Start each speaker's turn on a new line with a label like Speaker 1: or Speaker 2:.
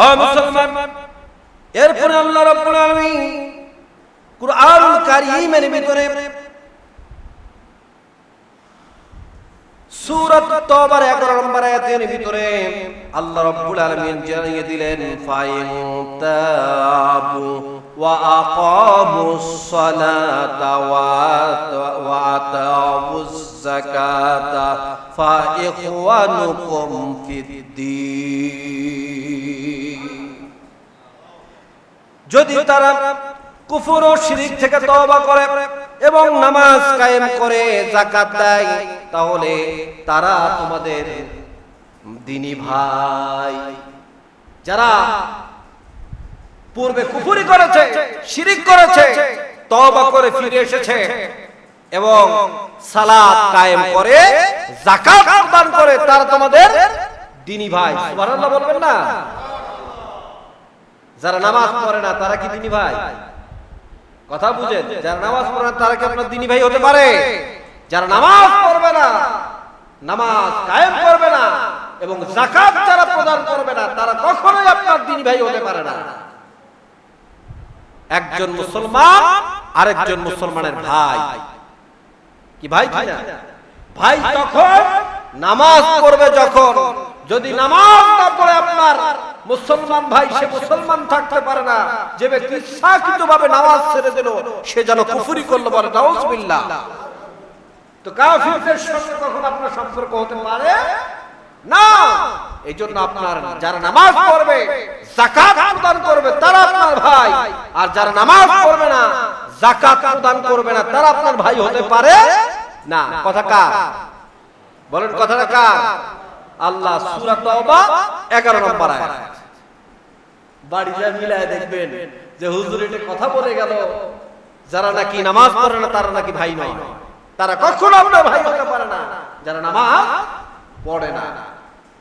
Speaker 1: ও মুসলমান, এরপরে আল্লাহ রাব্বুল আলামিন কুরআনুল কারীমের ভিতরে সূরাত তাওবার 11 নম্বর আয়াতের ভিতরে আল্লাহ রাব্বুল আলামিন জানিয়ে দিলেন, ফাইন তাবু ওয়া আকামুস সালাতা ওয়া আতাউজ যাকাতা ফা ইখওয়ানুকুম ফিদ্দীন। যদি তারা কুফর ও শিরক থেকে তওবা করে এবং নামাজ কায়েম করে, যাকাত দেয়, তাহলে তারা তোমাদের দ্বীনি ভাই। যারা পূর্বে কুফরি করেছে, শিরক করেছে, তওবা করে ফিরে এসেছে এবং সালাত কায়েম করে, যাকাত প্রদান করে, তারা তোমাদের দ্বীনি ভাই। সুবহানাল্লাহ বলবেন না? যারা নামাজ পড়ে না তারা কি দ্বীনি ভাই? কথা বুঝেন? যারা নামাজ পড়ে না তারা কি আপনার দ্বীনি ভাই হতে পারে? যারা নামাজ পড়বে না, নামাজ কায়েম করবে না এবং যাকাত যারা প্রদান করবে না, তারা কখনোই আপনার দ্বীনি ভাই হতে পারে না। একজন মুসলমান আরেকজন মুসলমানের ভাই। কি ভাই কিনা? ভাই তখন নামাজ পড়বে যখন, যদি নামাজ না পড়ে আপনার মুসলমান ভাই, সে মুসলমান থাকতে পারে না। যে ব্যক্তি ইচ্ছাকৃতভাবে নামাজ ছেড়ে দিল, সে যেন কুফরি করলো, বলে নাউজুবিল্লাহ। তো কাফিরদের সঙ্গে কখন আপনার সম্পর্ক হতে পারে না। এই জন্য আপনার যারা নামাজ পড়বে, যাকাত প্রদান করবে, তারা আপনার ভাই। আর যারা নামাজ পড়বে না, যাকাত প্রদান করবে না, তারা আপনার ভাই হতে পারে না। কথা কার বলেন? কথাটা কার? আল্লাহ সূরা তাওবা 11 নম্বর আয়াত। বাড়ি যা মিলায় দেখবেন যে হুজুর এটা কথা বলে গেল, যারা নাকি নামাজ পড়ে না তারা নাকি ভাই নয়। তারা কখনো আপনার ভাই হতে পারে না যারা নামাজ পড়ে না।